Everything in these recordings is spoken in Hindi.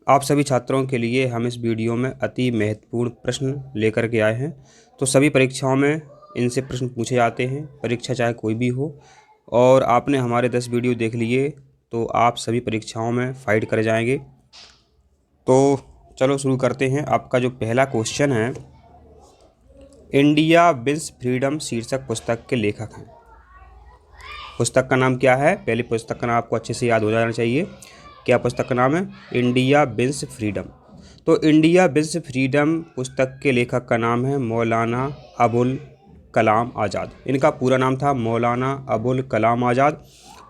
आप सभी छात्रों के लिए हम इस वीडियो में अति महत्वपूर्ण प्रश्न लेकर के आए हैं। तो सभी परीक्षाओं में इनसे प्रश्न पूछे जाते हैं, परीक्षा चाहे कोई भी हो। और आपने हमारे 10 वीडियो देख लिए तो आप सभी परीक्षाओं में फाइट कर जाएंगे। तो चलो शुरू करते हैं। आपका जो पहला क्वेश्चन है, इंडिया विंस फ्रीडम शीर्षक पुस्तक के लेखक हैं। पुस्तक का नाम क्या है? पहले पुस्तक का नाम आपको अच्छे से याद हो जाना चाहिए। क्या पुस्तक का नाम है? India wins freedom. तो इंडिया विंस फ्रीडम पुस्तक के लेखक का नाम है मौलाना अबुल कलाम आज़ाद। इनका पूरा नाम था मौलाना अबुल कलाम आज़ाद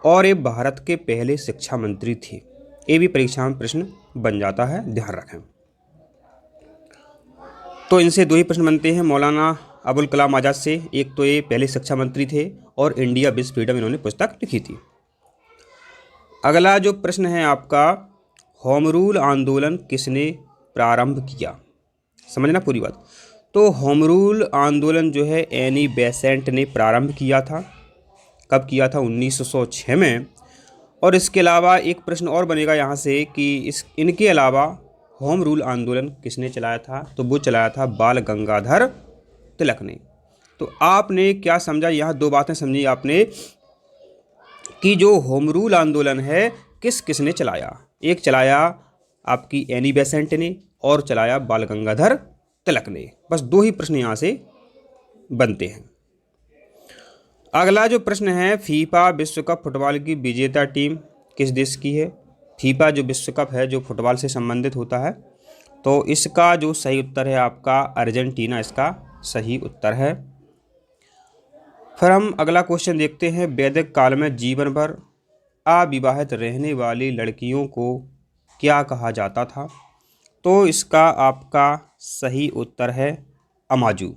और ये भारत के पहले शिक्षा मंत्री थे। ये भी परीक्षा में प्रश्न बन जाता है, ध्यान रखें। तो इनसे दो ही प्रश्न बनते हैं मौलाना अबुल कलाम आज़ाद से। एक तो ये पहले शिक्षा मंत्री थे और इंडिया विंस फ्रीडम इन्होंने पुस्तक लिखी थी। अगला जो प्रश्न है आपका, होम रूल आंदोलन किसने प्रारंभ किया? समझना पूरी बात। तो होम रूल आंदोलन जो है एनी बेसेंट ने प्रारंभ किया था। कब किया था? 1906 में। और इसके अलावा एक प्रश्न और बनेगा यहाँ से कि इनके अलावा होम रूल आंदोलन किसने चलाया था? तो वो चलाया था बाल गंगाधर तिलक ने। तो आपने क्या समझा? यहाँ दो बातें समझी आपने कि जो होम रूल आंदोलन है किसने चलाया। एक चलाया आपकी एनी बेसेंट ने और चलाया बाल गंगाधर तिलक ने। बस दो ही प्रश्न यहाँ से बनते हैं। अगला जो प्रश्न है, फीफा विश्व कप फुटबॉल की विजेता टीम किस देश की है? फीफा जो विश्व कप है जो फुटबॉल से संबंधित होता है, तो इसका जो सही उत्तर है आपका अर्जेंटीना, इसका सही उत्तर है। फिर हम अगला क्वेश्चन देखते हैं, वैदिक काल में जीवन भर अविवाहित रहने वाली लड़कियों को क्या कहा जाता था? तो इसका आपका सही उत्तर है अमाजू।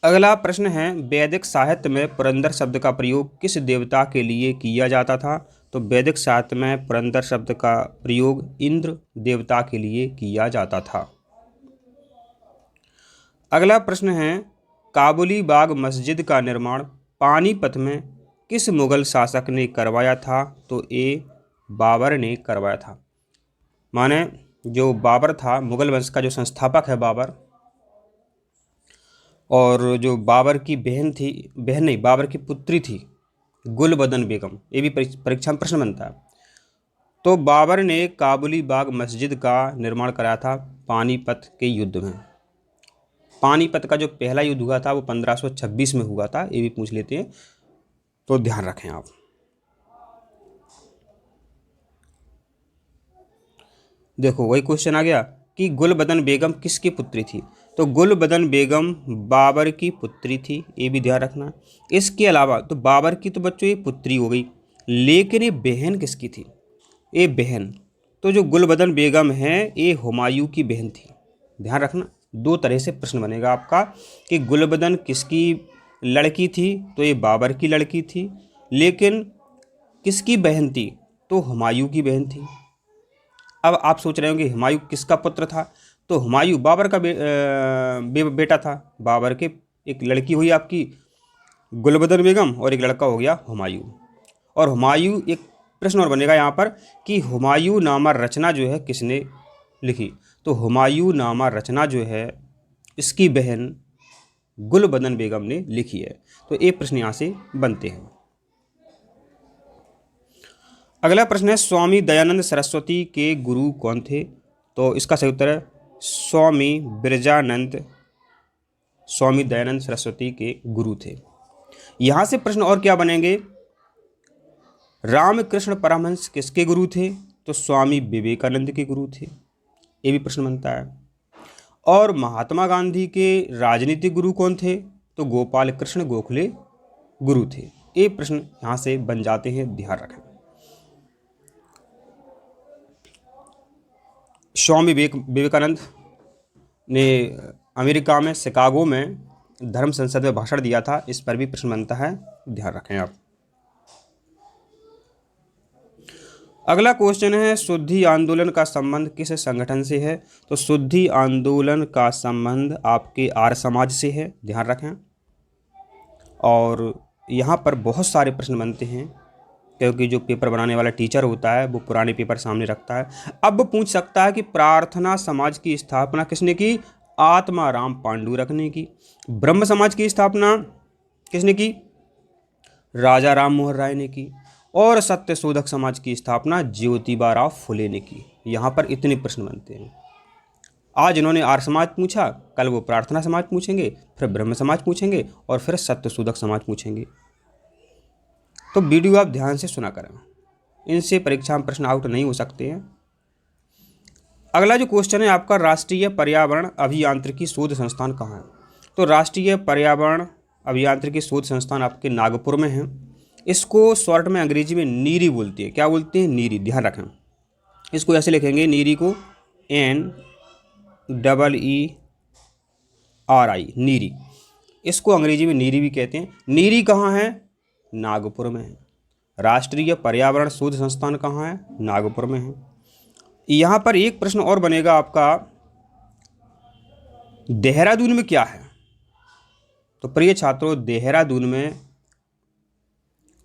अगला प्रश्न है, वैदिक साहित्य में पुरंदर शब्द का प्रयोग किस देवता के लिए किया जाता था? तो वैदिक साहित्य में पुरंदर शब्द का प्रयोग इंद्र देवता के लिए किया जाता था। अगला प्रश्न है, काबुली बाग मस्जिद का निर्माण पानीपत में किस मुगल शासक ने करवाया था? तो ये बाबर ने करवाया था। माने जो बाबर था, मुगल वंश का जो संस्थापक है बाबर, और जो बाबर की बहन थी, बहन नहीं बाबर की पुत्री थी गुलबदन बेगम, ये भी परीक्षा में प्रश्न बनता है। तो बाबर ने काबुली बाग मस्जिद का निर्माण कराया था पानीपत के युद्ध में। पानीपत का जो पहला युद्ध हुआ था वो 1526 में हुआ था, ये भी पूछ लेते हैं, तो ध्यान रखें आप। देखो वही क्वेश्चन आ गया कि गुलबदन बेगम किसकी पुत्री थी? तो गुलबदन बेगम बाबर की पुत्री थी, ये भी ध्यान रखना। इसके अलावा तो बाबर की तो बच्चों ये पुत्री हो गई, लेकिन ये बहन किसकी थी? ये बहन तो जो गुलबदन बेगम है ये हुमायूं की बहन थी। ध्यान रखना, दो तरह से प्रश्न बनेगा आपका कि गुलबदन किसकी लड़की थी? तो ये बाबर की लड़की थी, लेकिन किसकी बहन थी? तो हुमायूं की बहन थी। अब आप सोच रहे होंगे हुमायूं किसका पुत्र था? तो हुमायूं बाबर का बेटा था। बाबर के एक लड़की हुई आपकी गुलबदन बेगम और एक लड़का हो गया हुमायूं। और हुमायूं, एक प्रश्न और बनेगा यहाँ पर कि हुमायूं नामा रचना जो है किसने लिखी? तो हुमायूं नामा रचना जो है इसकी बहन गुलबदन बेगम ने लिखी है। तो ये प्रश्न यहाँ से बनते हैं। अगला प्रश्न है, स्वामी दयानंद सरस्वती के गुरु कौन थे? तो इसका सही उत्तर है स्वामी बिरजानंद। स्वामी दयानंद सरस्वती के गुरु थे। यहाँ से प्रश्न और क्या बनेंगे, रामकृष्ण परमहंस किसके गुरु थे? तो स्वामी विवेकानंद के गुरु थे, ये भी प्रश्न बनता है। और महात्मा गांधी के राजनीतिक गुरु कौन थे? तो गोपाल कृष्ण गोखले गुरु थे। ये प्रश्न यहाँ से बन जाते हैं, ध्यान रखें। स्वामी विवेकानंद ने अमेरिका में शिकागो में धर्म संसद में भाषण दिया था, इस पर भी प्रश्न बनता है, ध्यान रखें आप। अगला क्वेश्चन है, शुद्धि आंदोलन का संबंध किस संगठन से है? तो शुद्धि आंदोलन का संबंध आपके आर्य समाज से है, ध्यान रखें। और यहाँ पर बहुत सारे प्रश्न बनते हैं, क्योंकि जो पेपर बनाने वाला टीचर होता है वो पुराने पेपर सामने रखता है। अब वो पूछ सकता है कि प्रार्थना समाज की स्थापना किसने की? आत्माराम पांडुरंग ने की। ब्रह्म समाज की स्थापना किसने की? राजा राम मोहन राय ने की। और सत्यशोधक समाज की स्थापना ज्योतिबा फुले ने की। यहाँ पर इतने प्रश्न बनते हैं। आज इन्होंने आर्य समाज पूछा, कल वो प्रार्थना समाज पूछेंगे, फिर ब्रह्म समाज पूछेंगे और फिर सत्यशोधक समाज पूछेंगे। तो वीडियो आप ध्यान से सुना करें, इनसे परीक्षा में प्रश्न आउट नहीं हो सकते हैं। अगला जो क्वेश्चन है आपका, राष्ट्रीय पर्यावरण अभियांत्रिकी शोध संस्थान कहाँ है? तो राष्ट्रीय पर्यावरण अभियांत्रिकी शोध संस्थान आपके नागपुर में है। इसको शॉर्ट में अंग्रेजी में नीरी बोलती है। क्या बोलते हैं? नीरी। ध्यान रखें, इसको ऐसे लिखेंगे, नीरी को NEERI, नीरी। इसको अंग्रेजी में नीरी भी कहते हैं। नीरी कहाँ है? नागपुर में है। राष्ट्रीय पर्यावरण शोध संस्थान कहाँ है? नागपुर में है। यहाँ पर एक प्रश्न और बनेगा आपका, देहरादून में क्या है? तो प्रिय छात्रों, देहरादून में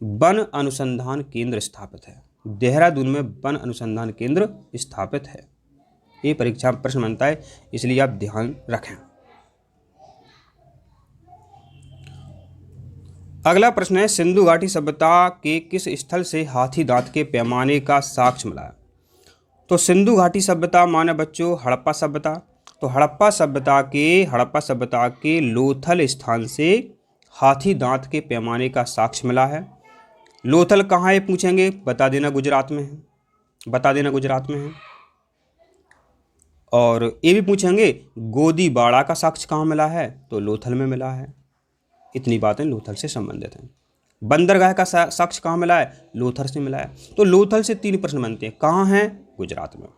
वन अनुसंधान केंद्र स्थापित है। देहरादून में वन अनुसंधान केंद्र स्थापित है। ये परीक्षा में प्रश्न बनता है, इसलिए आप ध्यान रखें। अगला प्रश्न है, सिंधु घाटी सभ्यता के किस स्थल से हाथी दांत के पैमाने का साक्ष्य मिला? तो सिंधु घाटी सभ्यता माने बच्चों हड़प्पा सभ्यता। तो हड़प्पा सभ्यता के लोथल स्थान से हाथी दांत के पैमाने का साक्ष्य मिला है। लोथल कहाँ है पूछेंगे, बता देना गुजरात में है, बता देना गुजरात में है। और ये भी पूछेंगे गोदीबाड़ा का साक्ष्य कहाँ मिला है? तो लोथल में मिला है। इतनी बातें लोथल से संबंधित हैं। बंदरगाह का साक्ष्य कहाँ मिला है? लोथल से मिला है। तो लोथल से 3 प्रश्न बनते हैं। कहाँ है? गुजरात में।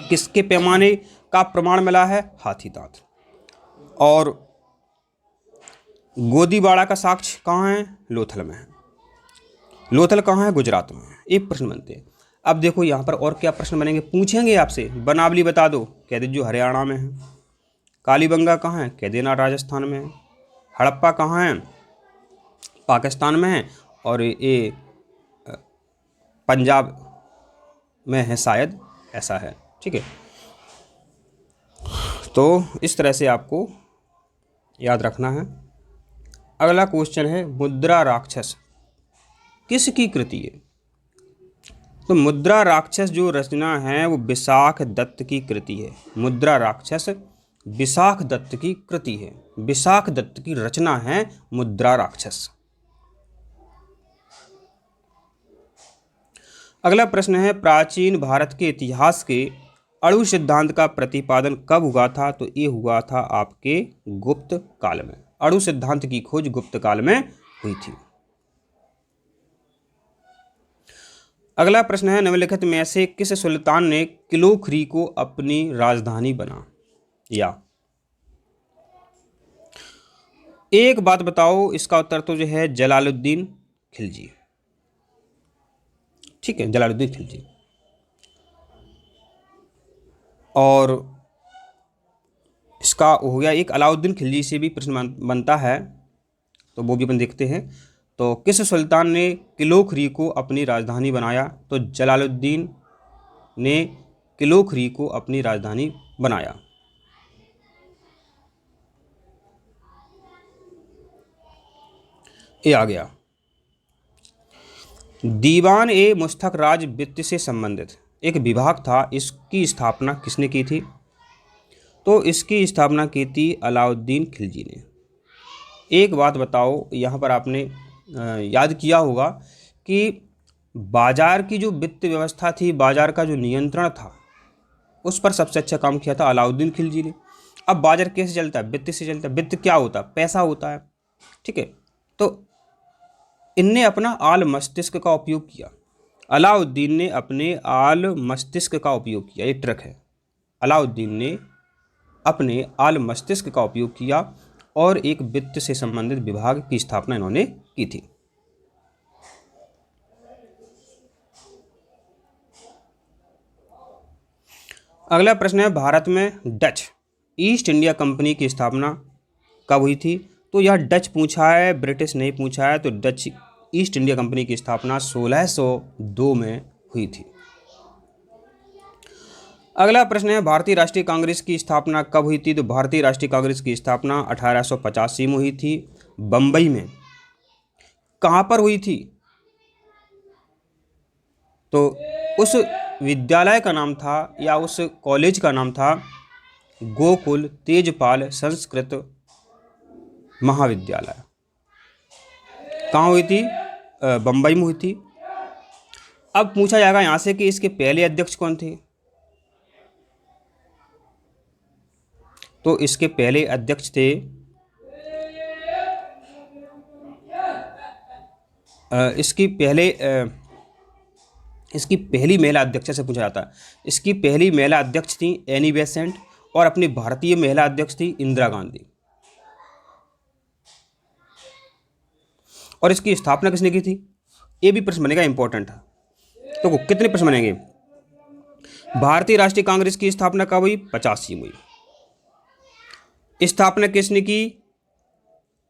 किसके पैमाने का प्रमाण मिला है? हाथी दांत। और गोदीबाड़ा का साक्ष्य कहाँ है? लोथल में है। लोथल कहाँ है? गुजरात में। एक प्रश्न बनते हैं। अब देखो यहाँ पर और क्या प्रश्न बनेंगे, पूछेंगे आपसे, बनावली बता दो, कह दीजिए हरियाणा में है। कालीबंगा कहाँ है? कह देना राजस्थान में है। हड़प्पा कहाँ है? पाकिस्तान में है। और ये पंजाब में है शायद, ऐसा है। ठीक है, तो इस तरह से आपको याद रखना है। अगला क्वेश्चन है, मुद्रा राक्षस किसकी कृति है? तो मुद्रा राक्षस जो रचना है वो विशाख दत्त की कृति है। मुद्रा राक्षस विशाख दत्त की कृति है। विशाख दत्त की रचना है मुद्रा राक्षस। अगला प्रश्न है, प्राचीन भारत के इतिहास के अणु सिद्धांत का प्रतिपादन कब हुआ था? तो ये हुआ था आपके गुप्त काल में। अणु सिद्धांत की खोज गुप्त काल में हुई थी। अगला प्रश्न है, निम्नलिखित में से किस सुल्तान ने किलोखरी को अपनी राजधानी बना? या एक बात बताओ, इसका उत्तर तो जो है जलालुद्दीन खिलजी। ठीक है, जलालुद्दीन खिलजी। और इसका हो गया एक अलाउद्दीन खिलजी से भी प्रश्न बनता है, तो वो भी अपन देखते हैं। तो किस सुल्तान ने किलोखरी को अपनी राजधानी बनाया? तो जलालुद्दीन ने किलोखरी को अपनी राजधानी बनाया। ये आ गया। दीवान ए मुस्तक राज वित्त से संबंधित एक विभाग था, इसकी स्थापना किसने की थी? तो इसकी स्थापना की थी अलाउद्दीन खिलजी ने। एक बात बताओ, यहाँ पर आपने याद किया होगा कि बाजार की जो वित्त व्यवस्था थी, बाजार का जो नियंत्रण था, उस पर सबसे अच्छा काम किया था अलाउद्दीन खिलजी ने। अब बाजार कैसे चलता है? वित्त से चलता है। वित्त क्या होता है? पैसा होता है। ठीक है, तो इनने अपना आल मस्तिष्क का उपयोग किया। अलाउद्दीन ने अपने आल मस्तिष्क का उपयोग किया। ये ट्रिक है। अलाउद्दीन ने अपने आल मस्तिष्क का उपयोग किया और एक वित्त से संबंधित विभाग की स्थापना इन्होंने की थी। अगला प्रश्न है, भारत में डच ईस्ट इंडिया कंपनी की स्थापना कब हुई थी? तो यह डच पूछा है, ब्रिटिश नहीं पूछा है। तो डच ईस्ट इंडिया कंपनी की स्थापना 1602 में हुई थी। अगला प्रश्न है भारतीय राष्ट्रीय कांग्रेस की स्थापना कब हुई थी? तो भारतीय राष्ट्रीय कांग्रेस की स्थापना 1885 में हुई थी, बंबई में। कहाँ पर हुई थी? तो उस विद्यालय का नाम था या उस कॉलेज का नाम था गोकुल तेजपाल संस्कृत महाविद्यालय। कहाँ हुई थी? बंबई में हुई थी। अब पूछा जाएगा यहाँ से कि इसके पहले अध्यक्ष कौन थे? तो इसके पहले अध्यक्ष थे इसकी पहली महिला अध्यक्ष से पूछा जाता है। इसकी पहली महिला अध्यक्ष थी एनी बेसेंट और अपनी भारतीय महिला अध्यक्ष थी इंदिरा गांधी। और इसकी स्थापना किसने की थी? ये भी प्रश्न बनेगा, इंपॉर्टेंट है। तो कितने प्रश्न बनेंगे? भारतीय राष्ट्रीय कांग्रेस की स्थापना कब हुई? 85 में हुई। स्थापना किसने की?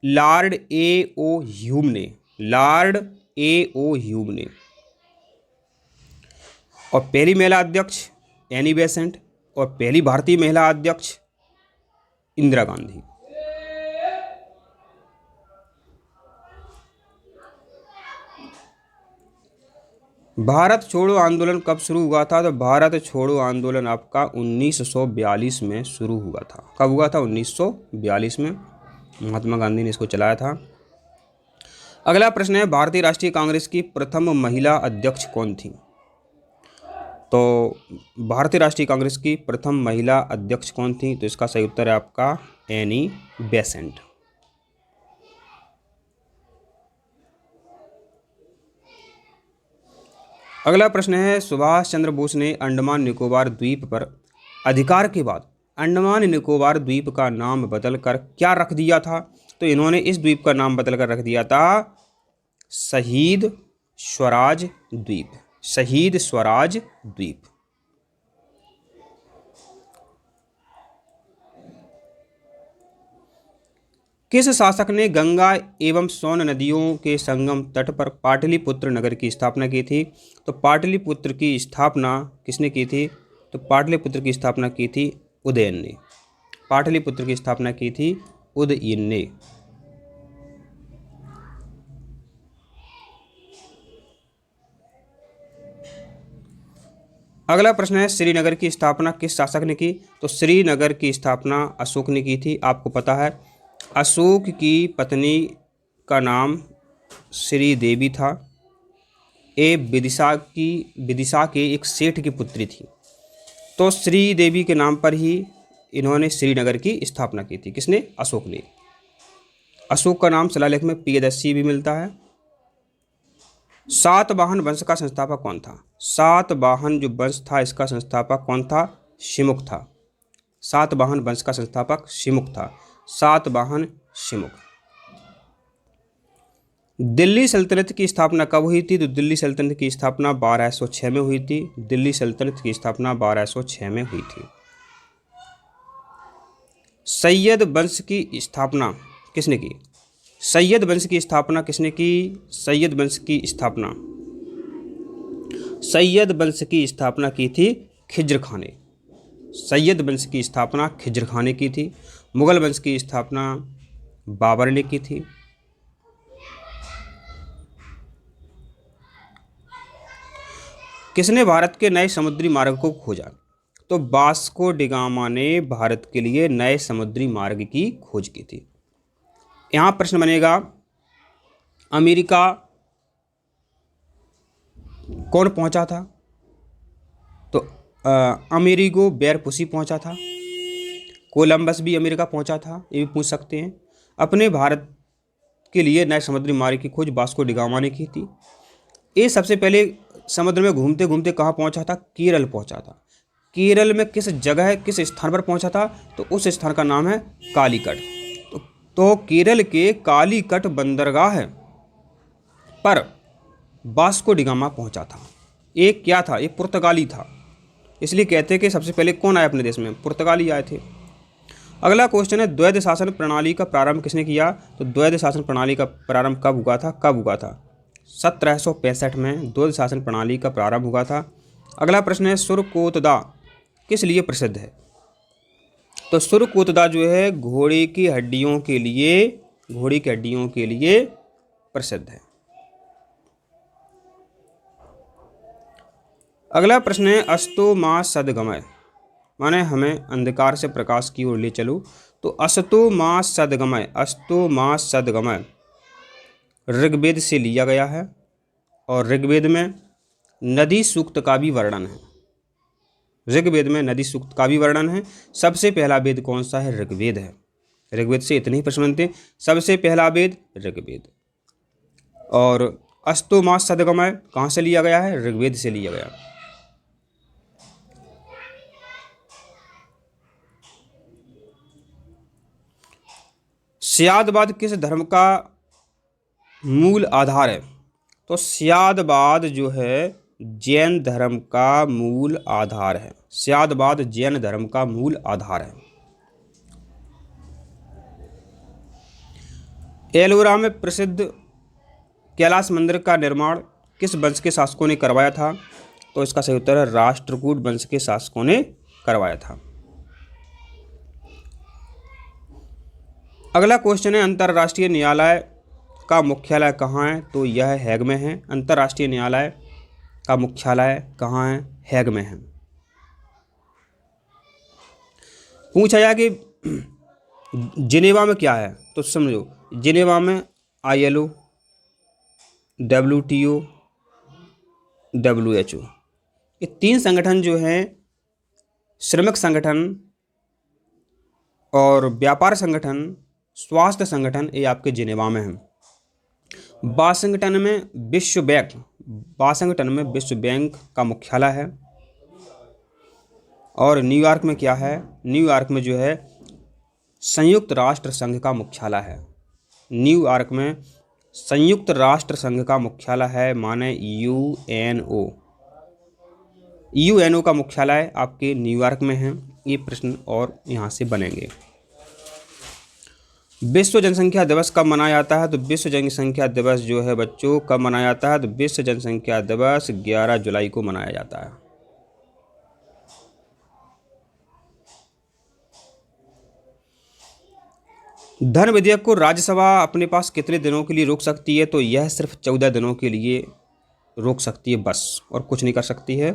Lord A.O.. ह्यूम ने। Lord A.O.. ह्यूम ने। और पहली महिला अध्यक्ष एनी बेसेंट और पहली भारतीय महिला अध्यक्ष इंदिरा गांधी। भारत छोड़ो आंदोलन कब शुरू हुआ था? तो भारत छोड़ो आंदोलन आपका 1942 में शुरू हुआ था। कब हुआ था? 1942 में महात्मा गांधी ने इसको चलाया था। अगला प्रश्न है भारतीय राष्ट्रीय कांग्रेस की प्रथम महिला अध्यक्ष कौन थी? तो भारतीय राष्ट्रीय कांग्रेस की प्रथम महिला अध्यक्ष कौन थी? तो इसका सही उत्तर है आपका एनी बेसेंट। अगला प्रश्न है सुभाष चंद्र बोस ने अंडमान निकोबार द्वीप पर अधिकार के बाद अंडमान निकोबार द्वीप का नाम बदलकर क्या रख दिया था? तो इन्होंने इस द्वीप का नाम बदलकर रख दिया था शहीद स्वराज द्वीप। शहीद स्वराज द्वीप। किस शासक ने गंगा एवं सोन नदियों के संगम तट पर पाटलिपुत्र नगर की स्थापना की थी? तो पाटलिपुत्र की स्थापना किसने की थी? तो पाटलिपुत्र की स्थापना की थी उदयन ने। पाटलिपुत्र की स्थापना की थी उदयन ने। अगला प्रश्न है श्रीनगर की स्थापना किस शासक ने की? तो श्रीनगर की स्थापना अशोक ने की थी। आपको पता है अशोक की पत्नी का नाम श्रीदेवी था। ये विदिशा के एक सेठ की पुत्री थी। तो श्रीदेवी के नाम पर ही इन्होंने श्रीनगर की स्थापना की थी। किसने? अशोक ने। अशोक का नाम शिलालेख में प्रियदर्शी भी मिलता है। सातवाहन वंश का संस्थापक कौन था? सातवाहन जो वंश था इसका संस्थापक कौन था? शिमुख था। सातवाहन वंश का संस्थापक शिमुख था। सातवाहन शिमुख। दिल्ली सल्तनत की स्थापना कब हुई थी? तो दिल्ली सल्तनत की स्थापना 1206 में हुई थी। दिल्ली सल्तनत की स्थापना 1206 में हुई थी। सैयद वंश की स्थापना किसने की? सैयद वंश की स्थापना किसने की? सैयद वंश की स्थापना सैयद वंश की स्थापना की थी खिज्र खान ने। सैयद वंश की स्थापना खिज्र खान ने की थी। मुगल वंश की स्थापना बाबर ने की थी। किसने भारत के नए समुद्री मार्ग को खोजा? तो वास्को डी गामा ने भारत के लिए नए समुद्री मार्ग की खोज की थी। यहाँ प्रश्न बनेगा अमेरिका कौन पहुंचा था? तो अमेरिगो वेस्पुसी पहुंचा था। कोलंबस भी अमेरिका पहुंचा था, ये भी पूछ सकते हैं। अपने भारत के लिए नए समुद्री मार्ग की खोज वास्को डी गामा ने की थी। ये सबसे पहले समुद्र में घूमते घूमते कहाँ पहुंचा था? केरल पहुंचा था। केरल में किस जगह किस स्थान पर पहुंचा था? तो उस स्थान का नाम है कालीकट। तो केरल के कालीकट बंदरगाह पर वास्को डी गामा पहुंचा था। ये क्या था? ये पुर्तगाली था। इसलिए कहते हैं कि सबसे पहले कौन आए अपने देश में? पुर्तगाली आए थे। अगला क्वेश्चन है द्वैध शासन प्रणाली का प्रारंभ किसने किया? तो द्वैध शासन प्रणाली का प्रारंभ कब हुआ था? 1765 में द्वैध शासन प्रणाली का प्रारंभ हुआ था। अगला प्रश्न है, सुरकोतदा किस लिए प्रसिद्ध है? तो सुरकोतदा जो है घोड़े की हड्डियों के लिए प्रसिद्ध है। अगला प्रश्न है, अस्तो मा सद्गमय, माने हमें अंधकार से प्रकाश की ओर ले चलो। तो अस्तो मा सद्गमय ऋग्वेद से लिया गया है और ऋग्वेद में नदी सूक्त का भी वर्णन है। सबसे पहला वेद कौन सा है? ऋग्वेद है। ऋग्वेद से इतने ही प्रश्न बनते हैं। सबसे पहला वेद ऋग्वेद। और अस्तो मा सद्गमय कहाँ से लिया गया है? ऋग्वेद से लिया गया। स्यादवाद किस धर्म का मूल आधार है? तो स्यादवाद जो है जैन धर्म का मूल आधार है। स्यादवाद जैन धर्म का मूल आधार है। एलोरा में प्रसिद्ध कैलाश मंदिर का निर्माण किस वंश के शासकों ने करवाया था? तो इसका सही उत्तर है राष्ट्रकूट वंश के शासकों ने करवाया था। अगला क्वेश्चन है, अंतर्राष्ट्रीय न्यायालय का मुख्यालय कहाँ है? तो यह हैग में है। अंतर्राष्ट्रीय न्यायालय का मुख्यालय कहाँ है? हैग में है। पूछा जाए कि जिनेवा में क्या है? तो समझो, जिनेवा में ILO, WTO, WHO, ये 3 संगठन जो हैं, श्रमिक संगठन और व्यापार संगठन, स्वास्थ्य संगठन, ये आपके जिनेवा में हैं। वाशिंगटन में विश्व बैंक का मुख्यालय है। और न्यूयॉर्क में क्या है? न्यूयॉर्क में जो है संयुक्त राष्ट्र संघ का मुख्यालय है। न्यूयॉर्क में संयुक्त राष्ट्र संघ का मुख्यालय है, माने UNO का मुख्यालय आपके न्यूयॉर्क में है। ये प्रश्न और यहाँ से बनेंगे। विश्व जनसंख्या दिवस कब मनाया जाता है? तो विश्व जनसंख्या दिवस जो है बच्चों कब मनाया जाता है? तो विश्व जनसंख्या दिवस 11 जुलाई को मनाया जाता है। धन विधेयक को राज्यसभा अपने पास कितने दिनों के लिए रोक सकती है? तो यह सिर्फ 14 दिनों के लिए रोक सकती है बस, और कुछ नहीं कर सकती है।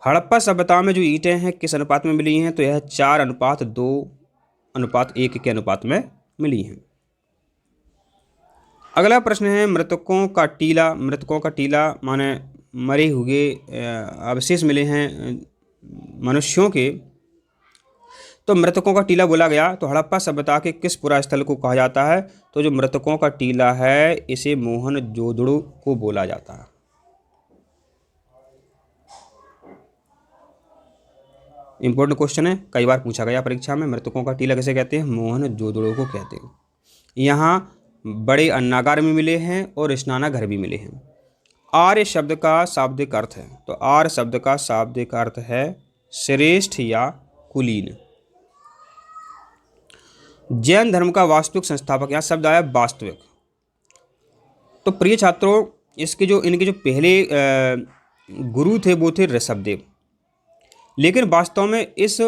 हड़प्पा सभ्यता में जो ईंटें हैं किस अनुपात में मिली हैं? तो यह 4:2:1 के अनुपात में मिली हैं। अगला प्रश्न है, मृतकों का टीला माने मरे हुए अवशेष मिले हैं मनुष्यों के, तो मृतकों का टीला बोला गया। तो हड़प्पा सभ्यता के किस पुरा स्थल को कहा जाता है? तो जो मृतकों का टीला है इसे मोहनजोदड़ो को बोला जाता है। इंपॉर्टेंट क्वेश्चन है, कई बार पूछा गया परीक्षा में। मृतकों का टीला किसे कहते हैं? मोहनजोदड़ो को कहते हैं। यहाँ बड़े अन्नागार में मिले हैं और स्नानागार भी मिले हैं। आर्य शब्द का शाब्दिक अर्थ है? तो आर्य शब्द का शाब्दिक अर्थ है श्रेष्ठ या कुलीन। जैन धर्म का वास्तविक संस्थापक, यहाँ शब्द आया वास्तविक। तो प्रिय छात्रों, इनके जो पहले गुरु थे वो थे ऋषभदेव, लेकिन वास्तव में इस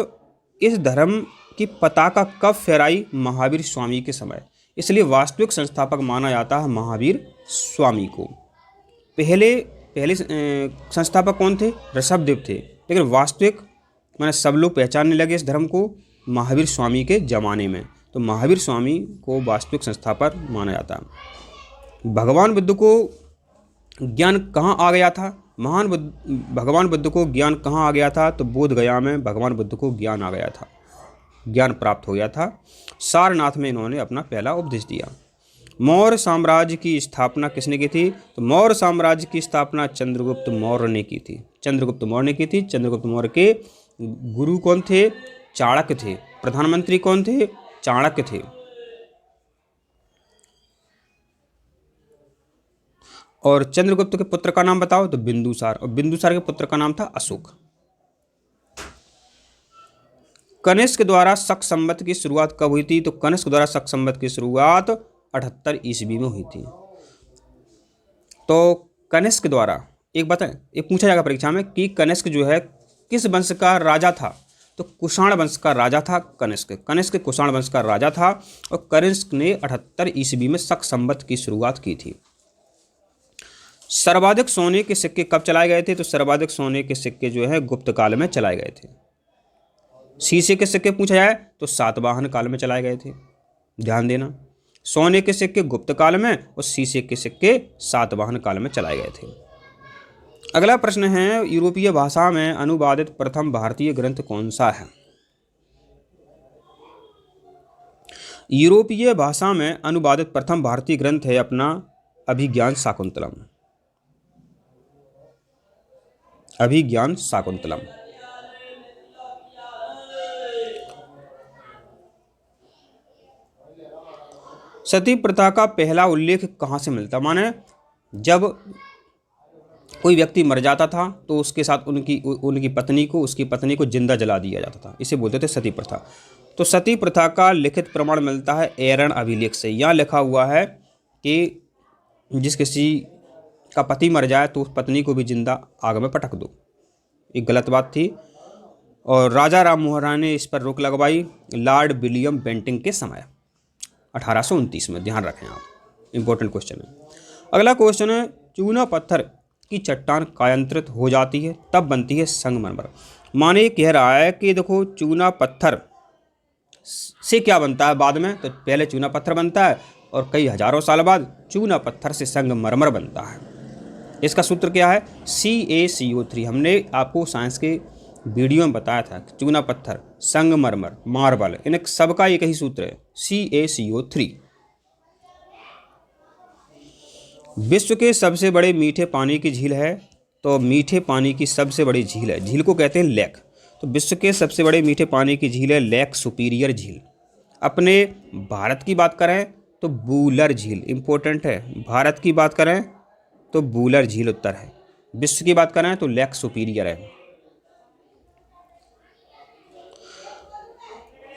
धर्म की पताका कब फहराई? महावीर स्वामी के समय। इसलिए वास्तविक संस्थापक माना जाता है महावीर स्वामी को। पहले संस्थापक कौन थे? ऋषभदेव थे, लेकिन वास्तविक मैंने सब लोग पहचानने लगे इस धर्म को महावीर स्वामी के ज़माने में। तो महावीर स्वामी को वास्तविक संस्थापक माना जाता है। भगवान बुद्ध को ज्ञान कहाँ आ गया था? भगवान बुद्ध को ज्ञान कहाँ आ गया था? तो बोध गया में भगवान बुद्ध को ज्ञान आ गया था, ज्ञान प्राप्त हो गया था। सारनाथ में इन्होंने अपना पहला उपदेश दिया। मौर्य साम्राज्य की स्थापना किसने की थी? तो मौर्य साम्राज्य की स्थापना चंद्रगुप्त मौर्य ने की थी। चंद्रगुप्त मौर्य के गुरु कौन थे? चाणक्य थे। प्रधानमंत्री कौन थे? चाणक्य थे। और चंद्रगुप्त के पुत्र का नाम बताओ? तो बिंदुसार। और बिंदुसार के पुत्र का नाम था अशोक। कनिष्क द्वारा शक संवत की शुरुआत कब हुई थी? तो कनिष्क द्वारा शक संवत की शुरुआत 78 ईस्वी में हुई थी। तो कनिष्क द्वारा एक पूछा जाएगा परीक्षा में कि कनिष्क जो है किस वंश का राजा था। तो कुषाण वंश का राजा था कनिष्क। कनिष्क कुषाण वंश का राजा था और कनिष्क ने 78 ईस्वी में शक संवत की शुरुआत की थी। सर्वाधिक सोने के सिक्के कब चलाए गए थे? तो सर्वाधिक सोने के सिक्के जो है गुप्त काल में चलाए गए थे। शीशे के सिक्के पूछा जाए तो सातवाहन काल में चलाए गए थे। ध्यान देना, सोने के सिक्के गुप्त काल में और शीशे के सिक्के सातवाहन काल में चलाए गए थे। अगला प्रश्न है, यूरोपीय भाषा में अनुवादित प्रथम भारतीय ग्रंथ कौन सा है? यूरोपीय भाषा में अनुवादित प्रथम भारतीय ग्रंथ है अपना अभिज्ञान शाकुंतलम। अभिज्ञान शाकुंतलम। सती प्रथा का पहला उल्लेख कहाँ से मिलता? माने जब कोई व्यक्ति मर जाता था तो उसके साथ उसकी पत्नी को जिंदा जला दिया जाता था, इसे बोलते थे सती प्रथा। तो सती प्रथा का लिखित प्रमाण मिलता है एरन अभिलेख से। यहाँ लिखा हुआ है कि जिस किसी का पति मर जाए तो उस पत्नी को भी जिंदा आग में पटक दो। एक गलत बात थी और राजा राम मोहन राय ने इस पर रोक लगवाई लॉर्ड विलियम बेंटिंग के समय 1829 में। ध्यान रखें आप, इंपॉर्टेंट क्वेश्चन है। अगला क्वेश्चन है, चूना पत्थर की चट्टान कायांतरित हो जाती है तब बनती है संगमरमर। माने ये कह रहा है कि देखो चूना पत्थर से क्या बनता है बाद में? तो पहले चूना पत्थर बनता है और कई हजारों साल बाद चूना पत्थर से संगमरमर बनता है। इसका सूत्र क्या है? CaCO3। हमने आपको साइंस के वीडियो में बताया था कि चूना पत्थर, संगमरमर, मार्बल, इन सबका एक ही सूत्र है CaCO3। विश्व के सबसे बड़े मीठे पानी की झील है? तो मीठे पानी की सबसे बड़ी झील है, झील को कहते हैं लेक। तो विश्व के सबसे बड़े मीठे पानी की झील है लेक सुपीरियर झील। अपने भारत की बात करें तो बूलर झील इंपॉर्टेंट है। भारत की बात करें तो बूलर झील उत्तर है। विश्व की बात करें तो लेक सुपीरियर है।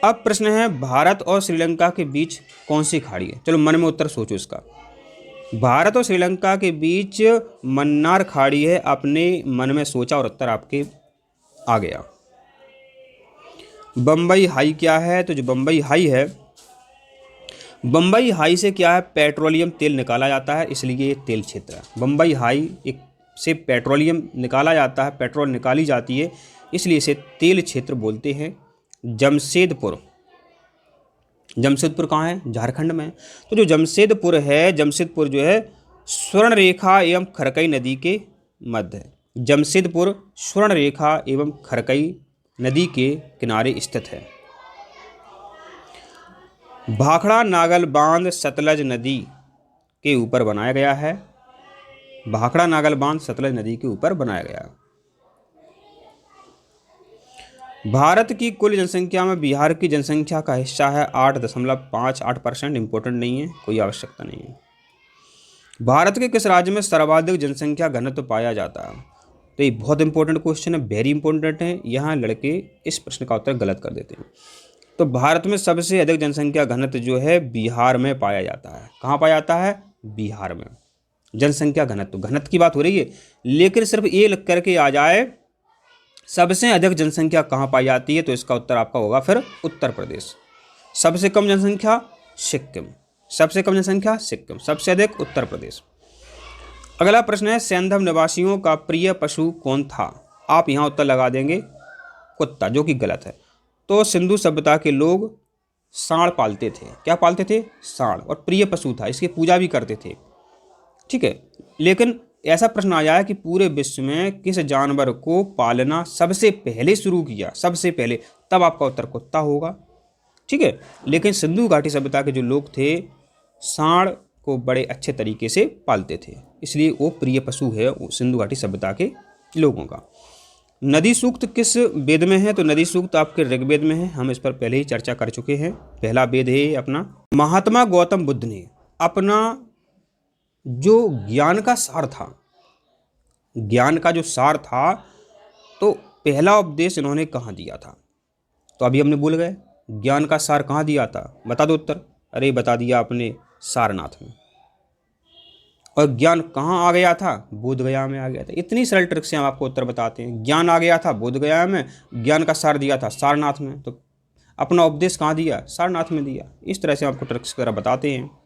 अब प्रश्न है, भारत और श्रीलंका के बीच कौन सी खाड़ी है? चलो मन में उत्तर सोचो इसका। भारत और श्रीलंका के बीच मन्नार खाड़ी है। अपने मन में सोचा और उत्तर आपके आ गया। बम्बई हाई क्या है? तो जो बम्बई हाई है, बम्बई हाई से क्या है? पेट्रोलियम तेल निकाला जाता है, इसलिए ये तेल क्षेत्र है। बम्बई हाई एक से पेट्रोलियम निकाला जाता है, पेट्रोल निकाली जाती है, इसलिए इसे तेल क्षेत्र बोलते हैं। जमशेदपुर कहाँ है? झारखंड में। तो जो जमशेदपुर है, जमशेदपुर जो है स्वर्ण रेखा एवं खरकई नदी के मध्य है। जमशेदपुर स्वर्ण रेखा एवं खरकई नदी के किनारे स्थित है। भाखड़ा नागल बांध सतलज नदी के ऊपर बनाया गया है। भाखड़ा नागल बांध सतलज नदी के ऊपर बनाया गया है। भारत की कुल जनसंख्या में बिहार की जनसंख्या का हिस्सा है 8.58%। इंपॉर्टेंट नहीं है, कोई आवश्यकता नहीं है। भारत के किस राज्य में सर्वाधिक जनसंख्या घनत्व पाया जाता है? तो ये बहुत इंपॉर्टेंट क्वेश्चन है, वेरी इंपॉर्टेंट है। यहाँ लड़के इस प्रश्न का उत्तर गलत कर देते हैं। तो भारत में सबसे अधिक जनसंख्या घनत्व जो है बिहार में पाया जाता है। कहाँ पाया जाता है? बिहार में। जनसंख्या घनत्व की बात हो रही है, लेकिन सिर्फ ये लिख करके आ जाए सबसे अधिक जनसंख्या कहाँ पाई जाती है, तो इसका उत्तर आपका होगा फिर उत्तर प्रदेश। सबसे कम जनसंख्या सिक्किम, सबसे कम जनसंख्या सिक्किम, सबसे अधिक उत्तर प्रदेश। अगला प्रश्न है, सैंधव निवासियों का प्रिय पशु कौन था? आप यहाँ उत्तर लगा देंगे कुत्ता, जो कि गलत है। तो सिंधु सभ्यता के लोग सांड पालते थे। क्या पालते थे? सांड। और प्रिय पशु था, इसकी पूजा भी करते थे। ठीक है, लेकिन ऐसा प्रश्न आ जाए कि पूरे विश्व में किस जानवर को पालना सबसे पहले शुरू किया, सबसे पहले, तब आपका उत्तर कुत्ता होगा। ठीक है, लेकिन सिंधु घाटी सभ्यता के जो लोग थे सांड को बड़े अच्छे तरीके से पालते थे, इसलिए वो प्रिय पशु है सिंधु घाटी सभ्यता के लोगों का। नदी सूक्त किस वेद में है? तो नदी सूक्त आपके ऋग्वेद में है। हम इस पर पहले ही चर्चा कर चुके हैं। पहला वेद है अपना। महात्मा गौतम बुद्ध ने अपना जो ज्ञान का सार था, ज्ञान का जो सार था, तो पहला उपदेश इन्होंने कहाँ दिया था? तो अभी हमने भूल गए, ज्ञान का सार कहाँ दिया था? बता दो उत्तर। अरे बता दिया आपने, सारनाथ में। और ज्ञान कहाँ आ गया था? बोधगया में आ गया था। इतनी सरल ट्रिक से हम आपको उत्तर बताते हैं। ज्ञान आ गया था बोधगया में, ज्ञान का सार दिया था सारनाथ में, तो अपना उपदेश कहाँ दिया? सारनाथ में दिया। इस तरह से आपको ट्रिक्स वगैरह बताते हैं।